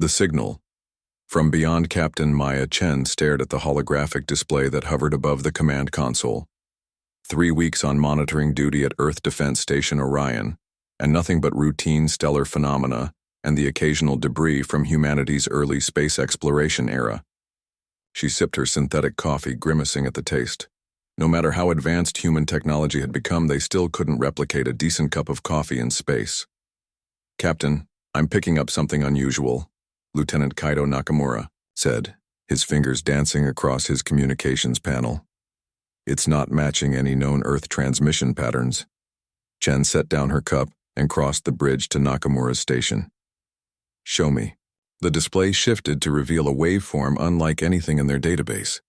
The signal. From beyond, Captain Maya Chen stared at the holographic display that hovered above the command console. 3 weeks on monitoring duty at Earth Defense Station Orion, and nothing but routine stellar phenomena and the occasional debris from humanity's early space exploration era. She sipped her synthetic coffee, grimacing at the taste. No matter how advanced human technology had become, they still couldn't replicate a decent cup of coffee in space. "Captain, I'm picking up something unusual," Lieutenant Kaido Nakamura said, his fingers dancing across his communications panel. "It's not matching any known Earth transmission patterns." Chen set down her cup and crossed the bridge to Nakamura's station. "Show me." The display shifted to reveal a waveform unlike anything in their database.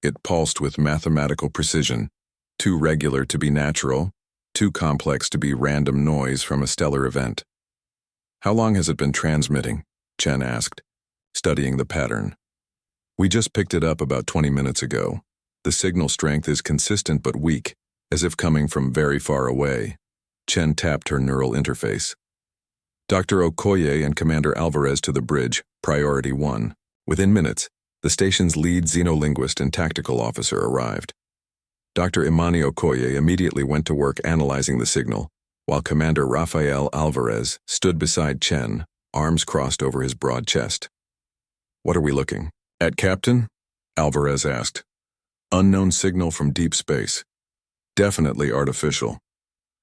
It pulsed with mathematical precision, too regular to be natural, too complex to be random noise from a stellar event. "How long has it been transmitting?" Chen asked, studying the pattern. "We just picked it up about 20 minutes ago. The signal strength is consistent but weak, as if coming from very far away." Chen tapped her neural interface. "Dr. Okoye and Commander Alvarez to the bridge, priority 1. Within minutes, the station's lead xenolinguist and tactical officer arrived." Dr. Imani Okoye immediately went to work analyzing the signal, while Commander Rafael Alvarez stood beside Chen, arms crossed over his broad chest. "What are we looking at, Captain?" Alvarez asked. "Unknown signal from deep space. Definitely artificial."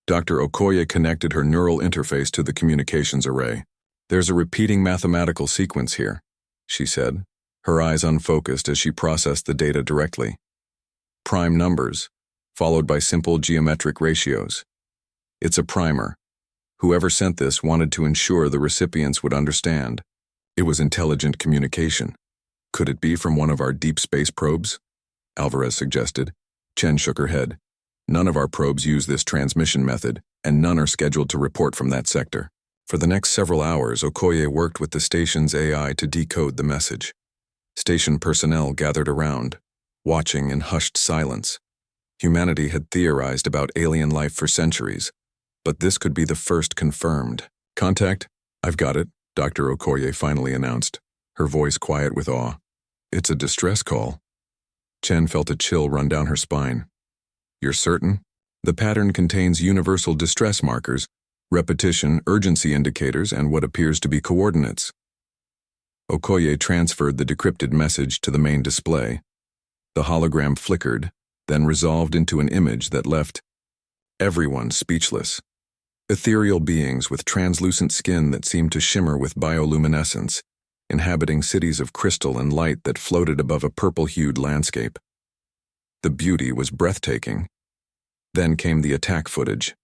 Dr. Okoye connected her neural interface to the communications array. "There's a repeating mathematical sequence here," she said, her eyes unfocused as she processed the data directly. "Prime numbers, followed by simple geometric ratios. It's a primer. Whoever sent this wanted to ensure the recipients would understand. It was intelligent communication. Could it be from one of our deep space probes?" Alvarez suggested. Chen shook her head. "None of our probes use this transmission method, and none are scheduled to report from that sector." For the next several hours, Okoye worked with the station's AI to decode the message. Station personnel gathered around, watching in hushed silence. Humanity had theorized about alien life for centuries, but this could be the first confirmed. "Contact? I've got it," Dr. Okoye finally announced, her voice quiet with awe. "It's a distress call." Chen felt a chill run down her spine. "You're certain? The pattern contains universal distress markers, repetition, urgency indicators, and what appears to be coordinates." Okoye transferred the decrypted message to the main display. The hologram flickered, then resolved into an image that left everyone speechless. Ethereal beings with translucent skin that seemed to shimmer with bioluminescence, inhabiting cities of crystal and light that floated above a purple-hued landscape. The beauty was breathtaking. Then came the attack footage.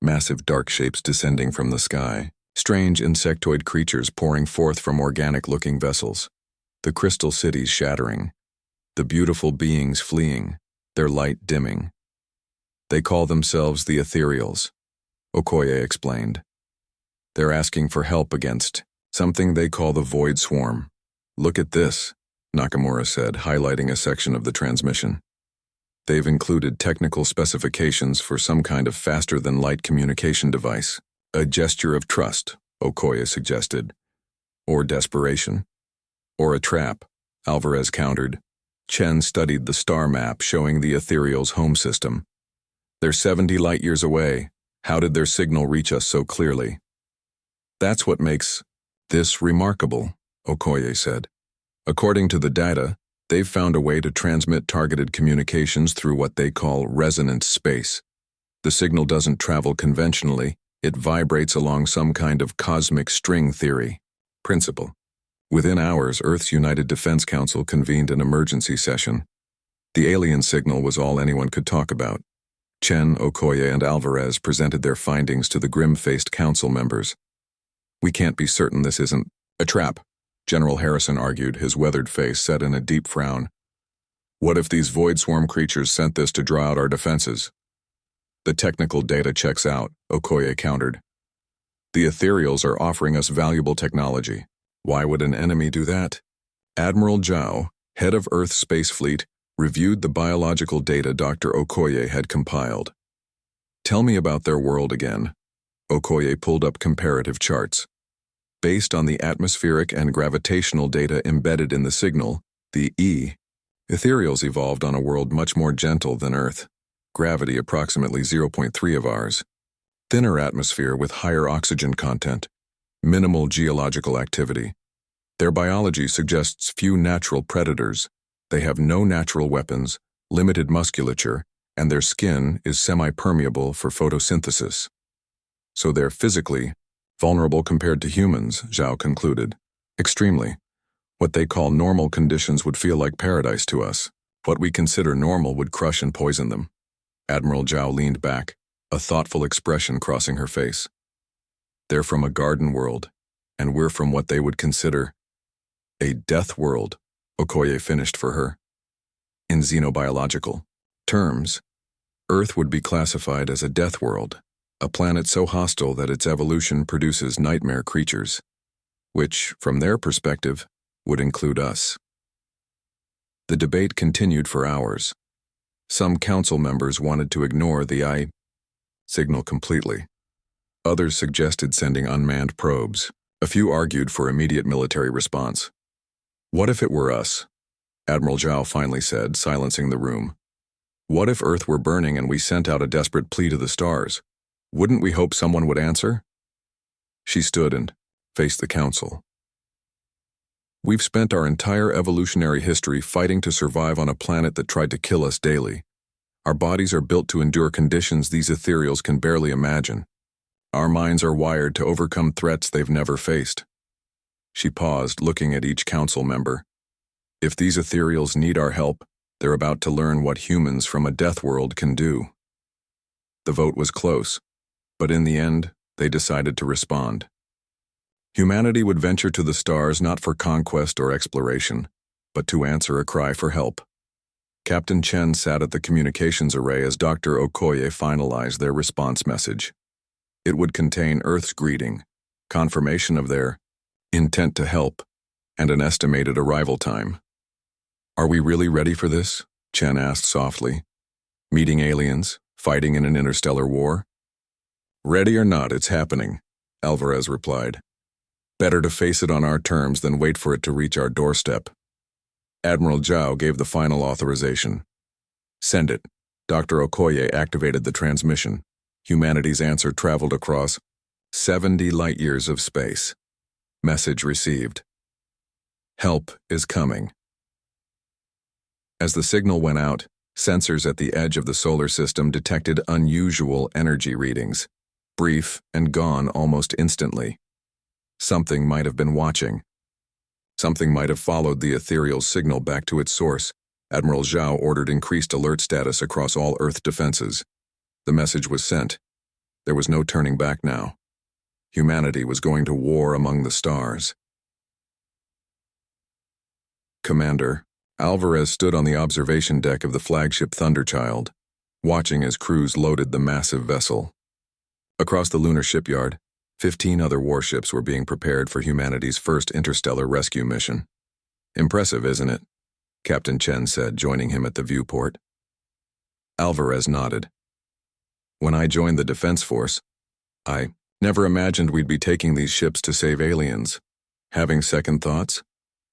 Massive dark shapes descending from the sky, strange insectoid creatures pouring forth from organic-looking vessels, the crystal cities shattering, the beautiful beings fleeing, their light dimming. "They call themselves the Ethereals," Okoye explained. "They're asking for help against something they call the Void Swarm. Look at this," Nakamura said, highlighting a section of the transmission. "They've included technical specifications for some kind of faster-than-light communication device. A gesture of trust," Okoye suggested. "Or desperation. Or a trap," Alvarez countered. Chen studied the star map showing the Ethereal's home system. "They're 70 light-years away. How did their signal reach us so clearly?" "That's what makes this remarkable," Okoye said. "According to the data, they've found a way to transmit targeted communications through what they call resonance space. The signal doesn't travel conventionally, it vibrates along some kind of cosmic string theory principle." Within hours, Earth's United Defense Council convened an emergency session. The alien signal was all anyone could talk about. Chen, Okoye, and Alvarez presented their findings to the grim-faced council members. "We can't be certain this isn't a trap," General Harrison argued, his weathered face set in a deep frown. "What if these Void Swarm creatures sent this to draw out our defenses?" "The technical data checks out," Okoye countered. "The Ethereals are offering us valuable technology. Why would an enemy do that?" Admiral Zhao, head of Earth's Space Fleet, reviewed the biological data Dr. Okoye had compiled. "Tell me about their world again." Okoye pulled up comparative charts. Based on the atmospheric and gravitational data embedded in the signal, the E, ethereals evolved on a world much more gentle than Earth, gravity approximately 0.3 of ours, thinner atmosphere with higher oxygen content, minimal geological activity. Their biology suggests few natural predators. They have no natural weapons, limited musculature, and their skin is semi-permeable for photosynthesis. So they're physically vulnerable compared to humans, Zhao concluded. Extremely. What they call normal conditions would feel like paradise to us. What we consider normal would crush and poison them. Admiral Zhao leaned back, a thoughtful expression crossing her face. They're from a garden world, and we're from what they would consider a death world, Okoye finished for her. In xenobiological terms, Earth would be classified as a death world, a planet so hostile that its evolution produces nightmare creatures, which, from their perspective, would include us. The debate continued for hours. Some council members wanted to ignore the I signal completely. Others suggested sending unmanned probes. A few argued for immediate military response. What if it were us? Admiral Zhao finally said, silencing the room. What if Earth were burning and we sent out a desperate plea to the stars? Wouldn't we hope someone would answer? She stood and faced the council. We've spent our entire evolutionary history fighting to survive on a planet that tried to kill us daily. Our bodies are built to endure conditions these ethereals can barely imagine. Our minds are wired to overcome threats they've never faced. She paused, looking at each council member. If these ethereals need our help, they're about to learn what humans from a death world can do. The vote was close, but in the end, they decided to respond. Humanity would venture to the stars not for conquest or exploration, but to answer a cry for help. Captain Chen sat at the communications array as Dr. Okoye finalized their response message. It would contain Earth's greeting, confirmation of their intent to help, and an estimated arrival time. Are we really ready for this? Chen asked softly. Meeting aliens, fighting in an interstellar war? Ready or not, it's happening, Alvarez replied. Better to face it on our terms than wait for it to reach our doorstep. Admiral Zhao gave the final authorization. Send it. Dr. Okoye activated the transmission. Humanity's answer traveled across 70 light-years of space. Message received. Help is coming. As the signal went out, sensors at the edge of the solar system detected unusual energy readings, brief and gone almost instantly. Something might have been watching. Something might have followed the ethereal signal back to its source. Admiral Zhao ordered increased alert status across all Earth defenses. The message was sent. There was no turning back now. Humanity was going to war among the stars. Commander, Alvarez stood on the observation deck of the flagship Thunderchild, watching as crews loaded the massive vessel. Across the lunar shipyard, 15 other warships were being prepared for humanity's first interstellar rescue mission. Impressive, isn't it? Captain Chen said, joining him at the viewport. Alvarez nodded. When I joined the Defense Force, I never imagined we'd be taking these ships to save aliens. Having second thoughts?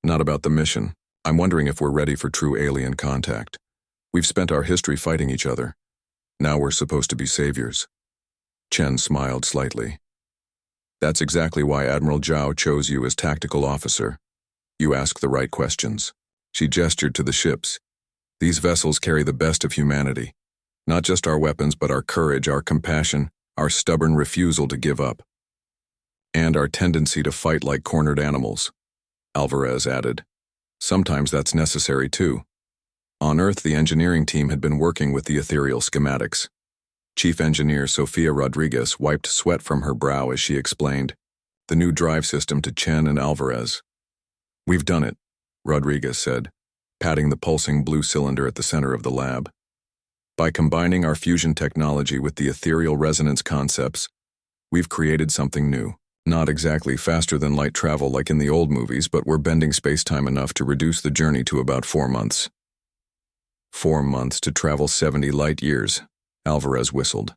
Not about the mission. I'm wondering if we're ready for true alien contact. We've spent our history fighting each other. Now we're supposed to be saviors. Chen smiled slightly. That's exactly why Admiral Zhao chose you as tactical officer. You ask the right questions. She gestured to the ships. These vessels carry the best of humanity. Not just our weapons, but our courage, our compassion, our stubborn refusal to give up. And our tendency to fight like cornered animals, Alvarez added. Sometimes that's necessary too. On Earth, the engineering team had been working with the ethereal schematics. Chief Engineer Sofia Rodriguez wiped sweat from her brow as she explained the new drive system to Chen and Alvarez. We've done it, Rodriguez said, patting the pulsing blue cylinder at the center of the lab. By combining our fusion technology with the ethereal resonance concepts, we've created something new. Not exactly faster than light travel like in the old movies, but we're bending space-time enough to reduce the journey to about 4 months. 4 months to travel 70 light-years, Alvarez whistled.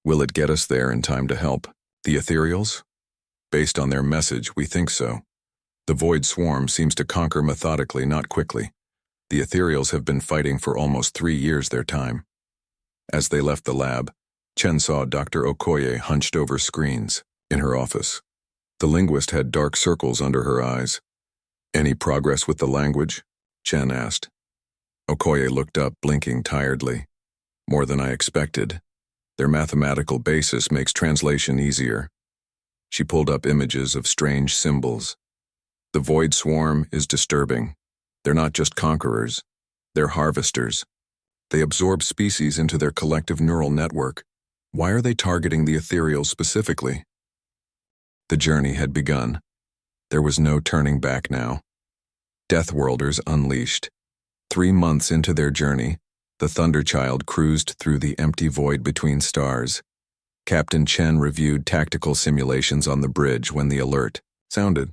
Will it get us there in time to help the ethereals? Based on their message, we think so. The void swarm seems to conquer methodically, not quickly. The ethereals have been fighting for almost 3 years their time. As they left the lab, Chen saw Dr. Okoye hunched over screens in her office. The linguist had dark circles under her eyes. Any progress with the language? Chen asked. Okoye looked up, blinking tiredly. More than I expected. Their mathematical basis makes translation easier. She pulled up images of strange symbols. The void swarm is disturbing. They're not just conquerors. They're harvesters. They absorb species into their collective neural network. Why are they targeting the ethereals specifically? The journey had begun. There was no turning back now. Deathworlders unleashed. 3 months into their journey, the Thunderchild cruised through the empty void between stars. Captain Chen reviewed tactical simulations on the bridge when the alert sounded.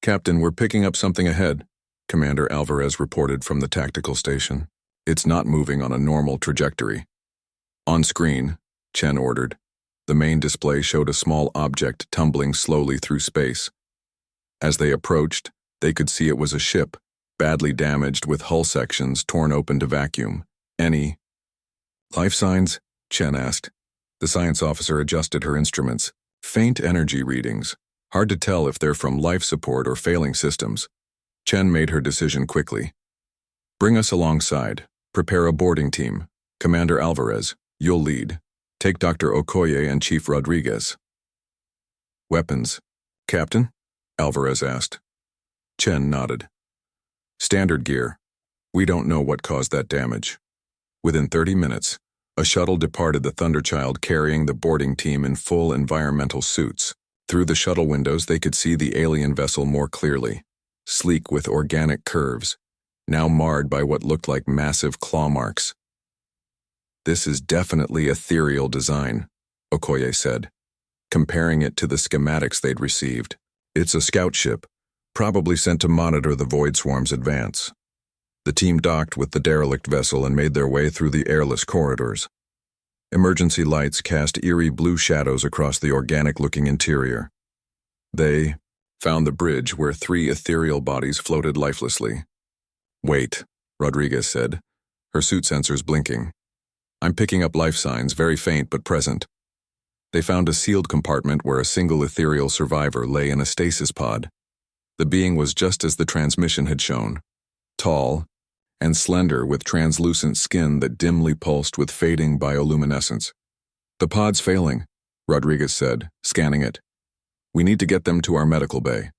"Captain, we're picking up something ahead," Commander Alvarez reported from the tactical station. "It's not moving on a normal trajectory." On screen, Chen ordered. The main display showed a small object tumbling slowly through space. As they approached, they could see it was a ship, badly damaged with hull sections torn open to vacuum. "Any life signs?" Chen asked. The science officer adjusted her instruments. "Faint energy readings. Hard to tell if they're from life support or failing systems." Chen made her decision quickly. "Bring us alongside. Prepare a boarding team. Commander Alvarez, you'll lead. Take Dr. Okoye and Chief Rodriguez." "Weapons, Captain?" Alvarez asked. Chen nodded. "Standard gear. We don't know what caused that damage." Within 30 minutes, a shuttle departed the Thunderchild carrying the boarding team in full environmental suits. Through the shuttle windows they could see the alien vessel more clearly, sleek with organic curves, now marred by what looked like massive claw marks. "This is definitely ethereal design," Okoye said, comparing it to the schematics they'd received. "It's a scout ship, probably sent to monitor the void swarm's advance." The team docked with the derelict vessel and made their way through the airless corridors. Emergency lights cast eerie blue shadows across the organic-looking interior. They found the bridge where 3 ethereal bodies floated lifelessly. "Wait," Rodriguez said, her suit sensors blinking. "I'm picking up life signs, very faint but present." They found a sealed compartment where a single ethereal survivor lay in a stasis pod. The being was just as the transmission had shown, tall and slender with translucent skin that dimly pulsed with fading bioluminescence. "The pod's failing," Rodriguez said, scanning it. "We need to get them to our medical bay."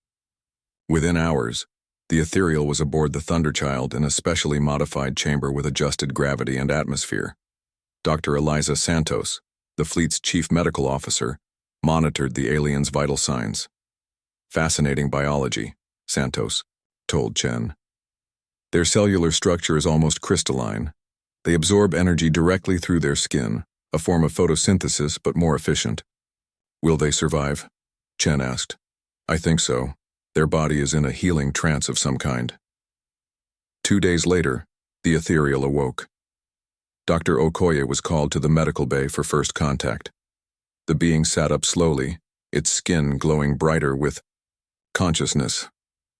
Within hours, the ethereal was aboard the Thunderchild in a specially modified chamber with adjusted gravity and atmosphere. Dr. Eliza Santos, the fleet's chief medical officer, monitored the alien's vital signs. "Fascinating biology," Santos told Chen. "Their cellular structure is almost crystalline. They absorb energy directly through their skin, a form of photosynthesis but more efficient." "Will they survive?" Chen asked. "I think so. Their body is in a healing trance of some kind." 2 days later, the ethereal awoke. Dr. Okoye was called to the medical bay for first contact. The being sat up slowly, its skin glowing brighter with consciousness.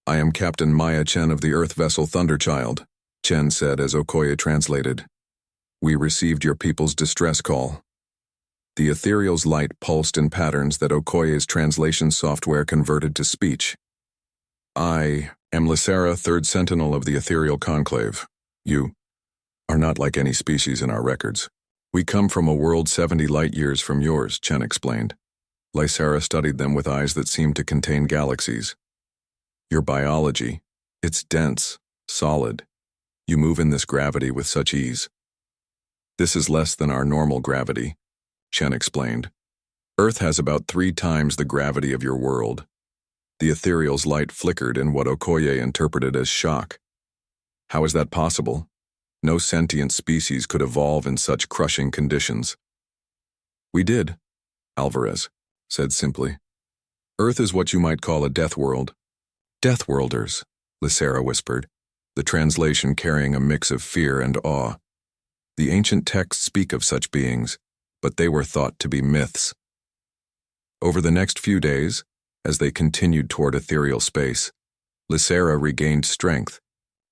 "I am Captain Maya Chen of the Earth vessel Thunderchild," Chen said as Okoye translated. "We received your people's distress call." The ethereal's light pulsed in patterns that Okoye's translation software converted to speech. "I am Lysera, 3rd Sentinel of the Ethereal Conclave. You are not like any species in our records. We come from a world 70 light-years from yours," Chen explained. Lysera studied them with eyes that seemed to contain galaxies. "Your biology, it's dense, solid. You move in this gravity with such ease." "This is less than our normal gravity," Chen explained. "Earth has about 3 times the gravity of your world." The ethereal's light flickered in what Okoye interpreted as shock. "How is that possible? No sentient species could evolve in such crushing conditions." "We did," Alvarez said simply. "Earth is what you might call a death world." "Deathworlders," Lysera whispered, the translation carrying a mix of fear and awe. The ancient texts speak of such beings, but they were thought to be myths. Over the next few days, As they continued toward ethereal space, Lysera regained strength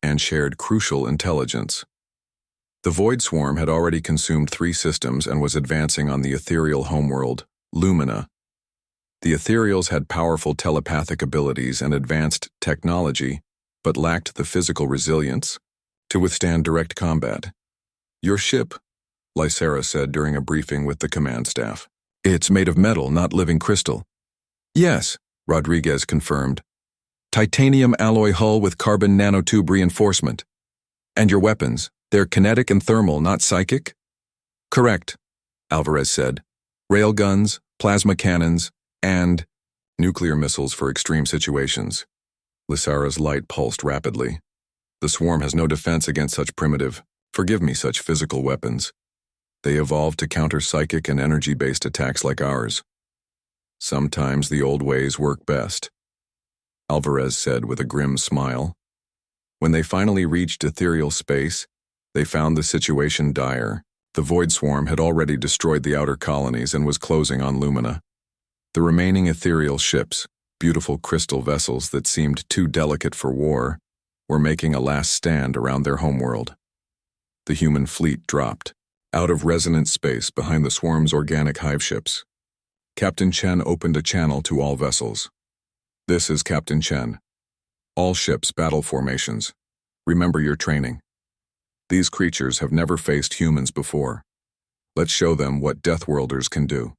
and shared crucial intelligence. The Void Swarm had already consumed 3 systems and was advancing on the ethereal homeworld, Lumina. The ethereals had powerful telepathic abilities and advanced technology, but lacked the physical resilience to withstand direct combat. "Your ship," Lysera said during a briefing with the command staff. "It's made of metal, not living crystal." "Yes," Rodriguez confirmed. "Titanium alloy hull with carbon nanotube reinforcement. And your weapons, they're kinetic and thermal, not psychic?" "Correct," Alvarez said. "Railguns, plasma cannons, and nuclear missiles for extreme situations." Lysera's light pulsed rapidly. "The swarm has no defense against such primitive, such physical weapons. They evolved to counter psychic and energy-based attacks like ours. Sometimes the old ways work best," Alvarez said with a grim smile. When they finally reached ethereal space, they found the situation dire. The Void Swarm had already destroyed the outer colonies and was closing on Lumina. The remaining ethereal ships, beautiful crystal vessels that seemed too delicate for war, were making a last stand around their homeworld. The human fleet dropped out of resonant space behind the swarm's organic hive ships. Captain Chen opened a channel to all vessels. "This is Captain Chen. All ships battle formations. Remember your training. These creatures have never faced humans before. Let's show them what Deathworlders can do."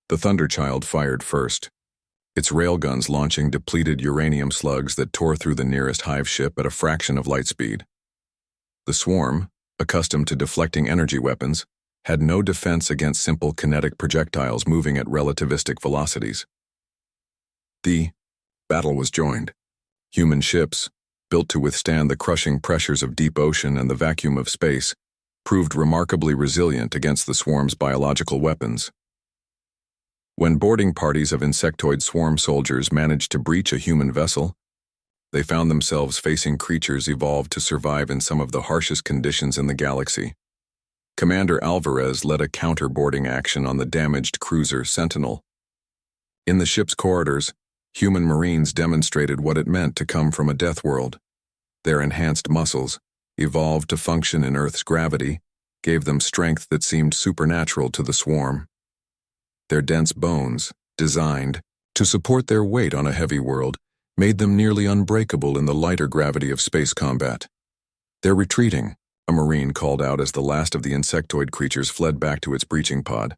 The Thunderchild fired first, its railguns launching depleted uranium slugs that tore through the nearest hive ship at a fraction of light speed. The swarm, accustomed to deflecting energy weapons, had no defense against simple kinetic projectiles moving at relativistic velocities. The battle was joined. Human ships, built to withstand the crushing pressures of deep ocean and the vacuum of space, proved remarkably resilient against the swarm's biological weapons. When boarding parties of insectoid swarm soldiers managed to breach a human vessel, they found themselves facing creatures evolved to survive in some of the harshest conditions in the galaxy. Commander Alvarez led a counter-boarding action on the damaged cruiser Sentinel. In the ship's corridors, human Marines demonstrated what it meant to come from a death world. Their enhanced muscles, evolved to function in Earth's gravity, gave them strength that seemed supernatural to the swarm. Their dense bones, designed to support their weight on a heavy world, made them nearly unbreakable in the lighter gravity of space combat. "They're retreating," a Marine called out as the last of the insectoid creatures fled back to its breaching pod.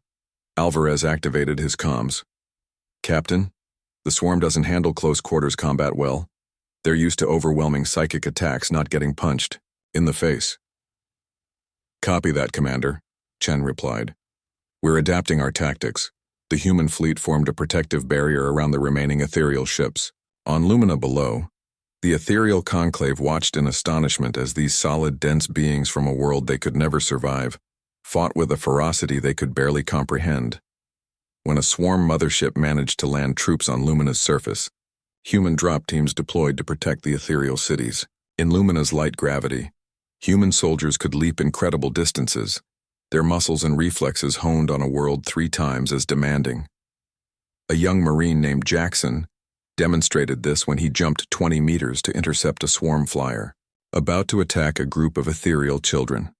Alvarez activated his comms. "Captain, the swarm doesn't handle close-quarters combat well. They're used to overwhelming psychic attacks, not getting punched in the face." "Copy that, Commander," Chen replied. "We're adapting our tactics." The human fleet formed a protective barrier around the remaining ethereal ships. On Lumina below, the ethereal conclave watched in astonishment as these solid, dense beings from a world they could never survive fought with a ferocity they could barely comprehend. When a swarm mothership managed to land troops on Lumina's surface, human drop teams deployed to protect the ethereal cities. In Lumina's light gravity, human soldiers could leap incredible distances, their muscles and reflexes honed on a world 3 times as demanding. A young Marine named Jackson demonstrated this when he jumped 20 meters to intercept a swarm flyer, about to attack a group of ethereal children.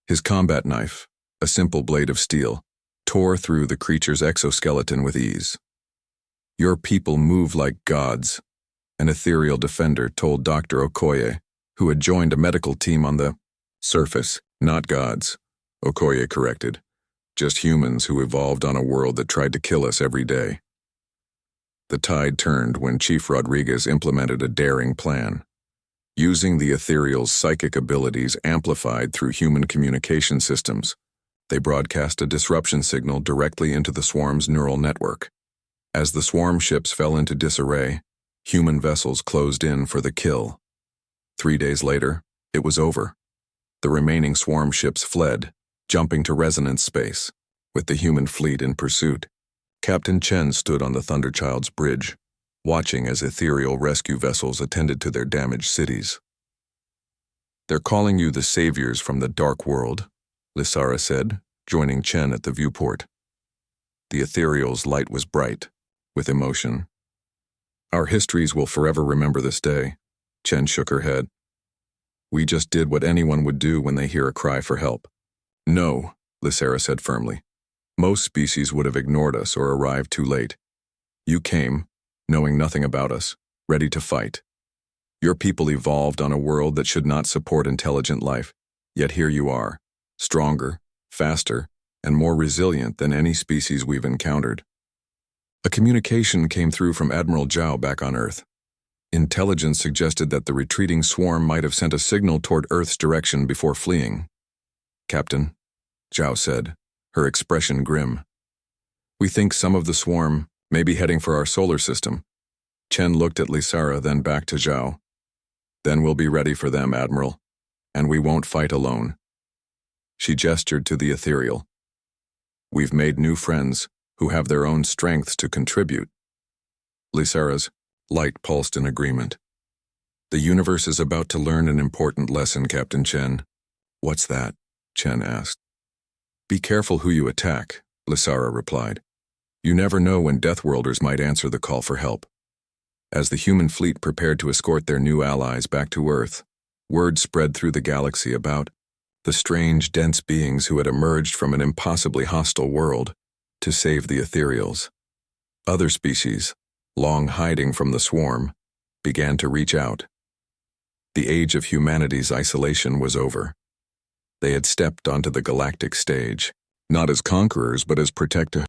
His combat knife, a simple blade of steel, tore through the creature's exoskeleton with ease. "Your people move like gods," an ethereal defender told Dr. Okoye, who had joined a medical team on the surface. "Not gods," Okoye corrected. "Just humans who evolved on a world that tried to kill us every day." The tide turned when Chief Rodriguez implemented a daring plan. Using the ethereal's psychic abilities amplified through human communication systems, they broadcast a disruption signal directly into the swarm's neural network. As the swarm ships fell into disarray, human vessels closed in for the kill. 3 days later, it was over. The remaining swarm ships fled, jumping to resonance space, with the human fleet in pursuit. Captain Chen stood on the Thunderchild's bridge, watching as ethereal rescue vessels attended to their damaged cities. "They're calling you the saviors from the dark world," Lysera said, joining Chen at the viewport. The ethereal's light was bright, with emotion. Our histories will forever remember this day. Chen shook her head. We just did what anyone would do when they hear a cry for help. No, Lysera said firmly. Most species would have ignored us or arrived too late. You came, knowing nothing about us, ready to fight. Your people evolved on a world that should not support intelligent life, yet here you are, stronger, faster, and more resilient than any species we've encountered. A communication came through from Admiral Zhao back on Earth. Intelligence suggested that the retreating swarm might have sent a signal toward Earth's direction before fleeing. Captain, Zhao said, her expression grim. We think some of the swarm may be heading for our solar system. Chen looked at Lysera, then back to Zhao. Then we'll be ready for them, Admiral, and we won't fight alone. She gestured to the ethereal. We've made new friends who have their own strengths to contribute. Lysera's light pulsed in agreement. The universe is about to learn an important lesson, Captain Chen. What's that? Chen asked. Be careful who you attack, Lysera replied. You never know when Deathworlders might answer the call for help. As the human fleet prepared to escort their new allies back to Earth, word spread through the galaxy about the strange, dense beings who had emerged from an impossibly hostile world to save the ethereals. Other species, long hiding from the swarm, began to reach out. The age of humanity's isolation was over. They had stepped onto the galactic stage, not as conquerors but as protectors.